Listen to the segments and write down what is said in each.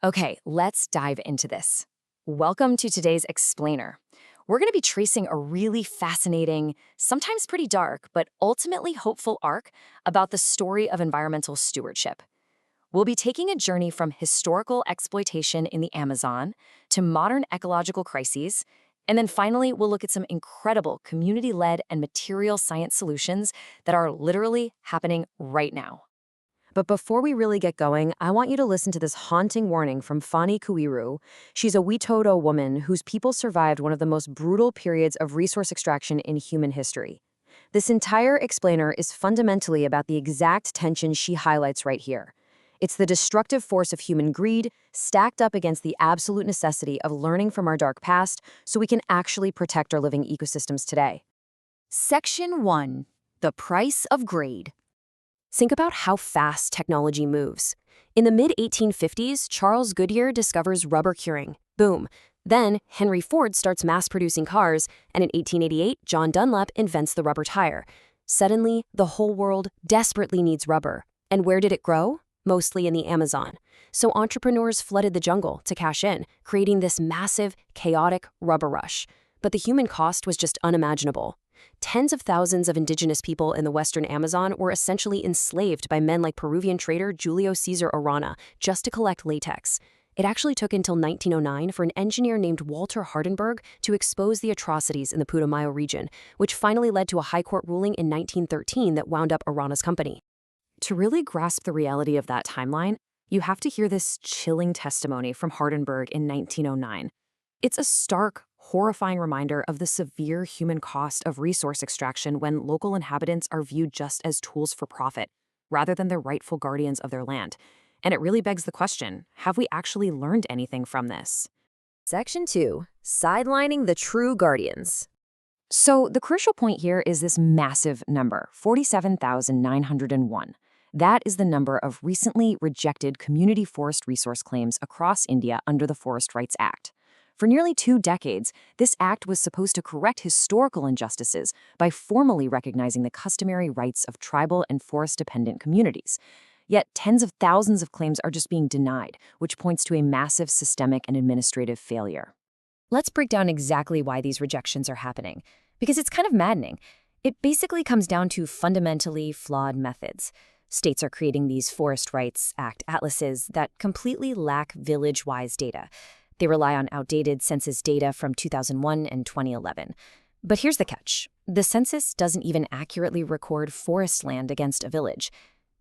Okay, let's dive into this. Welcome to today's explainer. We're going to be tracing a really fascinating, sometimes pretty dark, but ultimately hopeful arc about the story of environmental stewardship. We'll be taking a journey from historical exploitation in the Amazon to modern ecological crises, and then finally, we'll look at some incredible community-led and material science solutions that are literally happening right now. But before we really get going, I want you to listen to this haunting warning from Fani Kuiru. She's a Witoto woman whose people survived one of the most brutal periods of resource extraction in human history. This entire explainer is fundamentally about the exact tension she highlights right here. It's the destructive force of human greed stacked up against the absolute necessity of learning from our dark past so we can actually protect our living ecosystems today. Section 1. The Price of Greed. Think about how fast technology moves. In the mid-1850s, Charles Goodyear discovers rubber curing. Boom. Then, Henry Ford starts mass-producing cars, and in 1888, John Dunlop invents the rubber tire. Suddenly, the whole world desperately needs rubber. And where did it grow? Mostly in the Amazon. So entrepreneurs flooded the jungle to cash in, creating this massive, chaotic rubber rush. But the human cost was just unimaginable. Tens of thousands of indigenous people in the western Amazon were essentially enslaved by men like Peruvian trader Julio Cesar Arana just to collect latex. It actually took until 1909 for an engineer named Walter Hardenberg to expose the atrocities in the Putumayo region, which finally led to a high court ruling in 1913 that wound up Arana's company. To really grasp the reality of that timeline, you have to hear this chilling testimony from Hardenberg in 1909. It's a stark, horrifying reminder of the severe human cost of resource extraction when local inhabitants are viewed just as tools for profit, rather than the rightful guardians of their land. And it really begs the question, have we actually learned anything from this? Section 2. Sidelining the True Guardians. So the crucial point here is this massive number, 47,901. That is the number of recently rejected community forest resource claims across India under the Forest Rights Act. For nearly 2 decades, this act was supposed to correct historical injustices by formally recognizing the customary rights of tribal and forest-dependent communities. Yet tens of thousands of claims are just being denied, which points to a massive systemic and administrative failure. Let's break down exactly why these rejections are happening, because it's kind of maddening. It basically comes down to fundamentally flawed methods. States are creating these Forest Rights Act atlases that completely lack village-wise data. They rely on outdated census data from 2001 and 2011. But here's the catch. The census doesn't even accurately record forest land against a village.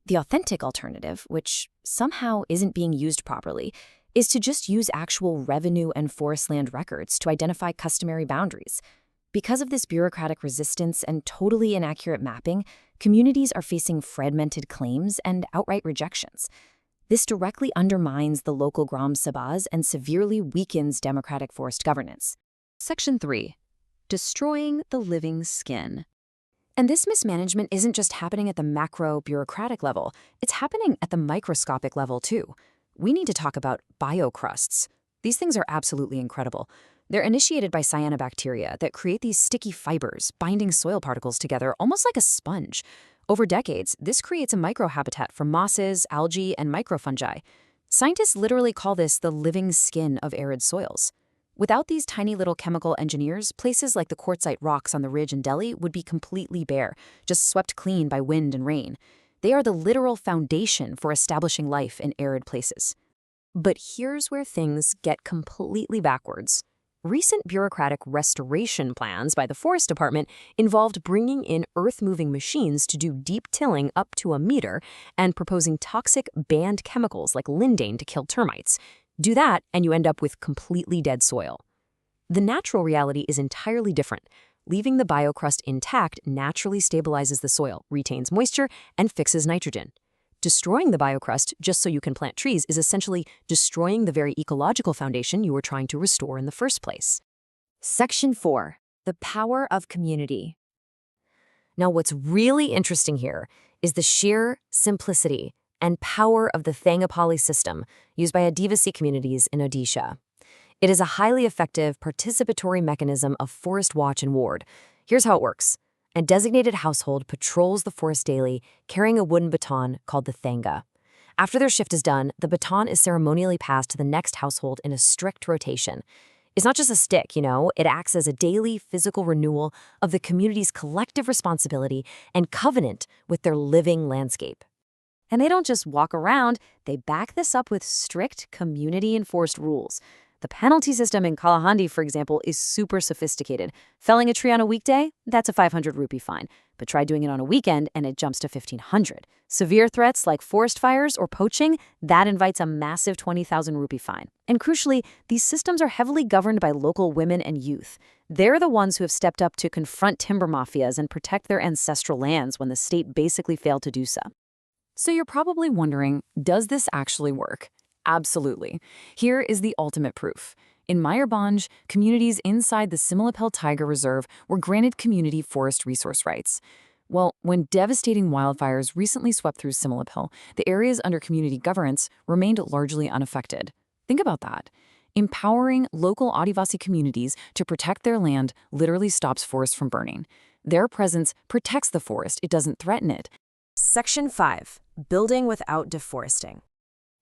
The authentic alternative, which somehow isn't being used properly, is to just use actual revenue and forest land records to identify customary boundaries. Because of this bureaucratic resistance and totally inaccurate mapping, communities are facing fragmented claims and outright rejections. This directly undermines the local Gram Sabhas and severely weakens democratic forest governance. Section 3. Destroying the living skin. And this mismanagement isn't just happening at the macro bureaucratic level, it's happening at the microscopic level too. We need to talk about biocrusts. These things are absolutely incredible. They're initiated by cyanobacteria that create these sticky fibers, binding soil particles together almost like a sponge. Over decades, this creates a microhabitat for mosses, algae, and microfungi. Scientists literally call this the living skin of arid soils. Without these tiny little chemical engineers, places like the quartzite rocks on the ridge in Delhi would be completely bare, just swept clean by wind and rain. They are the literal foundation for establishing life in arid places. But here's where things get completely backwards. Recent bureaucratic restoration plans by the Forest Department involved bringing in earth-moving machines to do deep tilling up to a meter and proposing toxic banned chemicals like lindane to kill termites. Do that, and you end up with completely dead soil. The natural reality is entirely different. Leaving the biocrust intact naturally stabilizes the soil, retains moisture, and fixes nitrogen. Destroying the biocrust just so you can plant trees is essentially destroying the very ecological foundation you were trying to restore in the first place. Section 4. The Power of Community. Now, what's really interesting here is the sheer simplicity and power of the Thangapali system used by Adivasi communities in Odisha. It is a highly effective participatory mechanism of forest watch and ward. Here's how it works. A designated household patrols the forest daily, carrying a wooden baton called the thanga. After their shift is done, the baton is ceremonially passed to the next household in a strict rotation. It's not just a stick, it acts as a daily physical renewal of the community's collective responsibility and covenant with their living landscape. And they don't just walk around, they back this up with strict community-enforced rules. The penalty system in Kalahandi, for example, is super sophisticated. Felling a tree on a weekday? That's a 500 rupee fine. But try doing it on a weekend and it jumps to 1,500. Severe threats like forest fires or poaching, that invites a massive 20,000 rupee fine. And crucially, these systems are heavily governed by local women and youth. They're the ones who have stepped up to confront timber mafias and protect their ancestral lands when the state basically failed to do so. So you're probably wondering, does this actually work? Absolutely. Here is the ultimate proof. In Mayurbhanj, communities inside the Similipal Tiger Reserve were granted community forest resource rights. Well, when devastating wildfires recently swept through Similipal, the areas under community governance remained largely unaffected. Think about that. Empowering local Adivasi communities to protect their land literally stops forests from burning. Their presence protects the forest, it doesn't threaten it. Section 5. Building without deforesting.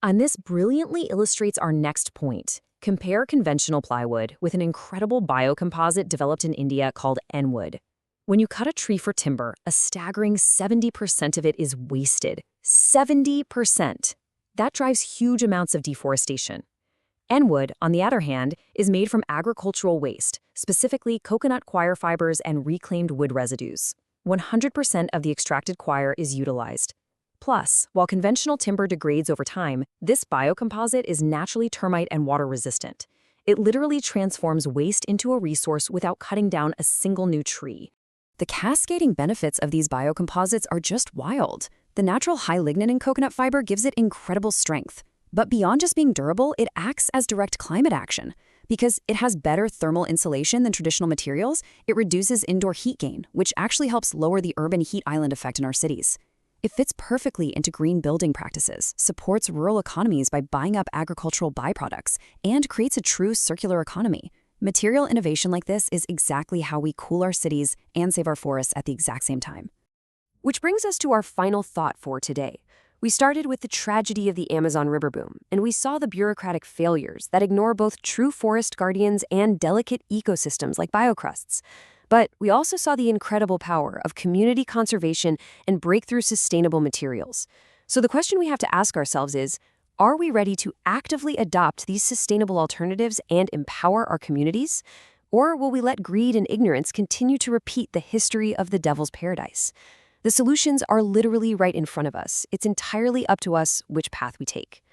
And this brilliantly illustrates our next point. Compare conventional plywood with an incredible biocomposite developed in India called N-wood. When you cut a tree for timber, a staggering 70% of it is wasted. 70%! That drives huge amounts of deforestation. N-wood, on the other hand, is made from agricultural waste, specifically coconut coir fibers and reclaimed wood residues. 100% of the extracted coir is utilized. Plus, while conventional timber degrades over time, this biocomposite is naturally termite and water resistant. It literally transforms waste into a resource without cutting down a single new tree. The cascading benefits of these biocomposites are just wild. The natural high lignin in coconut fiber gives it incredible strength. But beyond just being durable, it acts as direct climate action. Because it has better thermal insulation than traditional materials, it reduces indoor heat gain, which actually helps lower the urban heat island effect in our cities. It fits perfectly into green building practices, supports rural economies by buying up agricultural byproducts, and creates a true circular economy. Material innovation like this is exactly how we cool our cities and save our forests at the exact same time. Which brings us to our final thought for today. We started with the tragedy of the Amazon river boom, and we saw the bureaucratic failures that ignore both true forest guardians and delicate ecosystems like biocrusts. But we also saw the incredible power of community conservation and breakthrough sustainable materials. So the question we have to ask ourselves is, are we ready to actively adopt these sustainable alternatives and empower our communities? Or will we let greed and ignorance continue to repeat the history of the devil's paradise? The solutions are literally right in front of us. It's entirely up to us which path we take.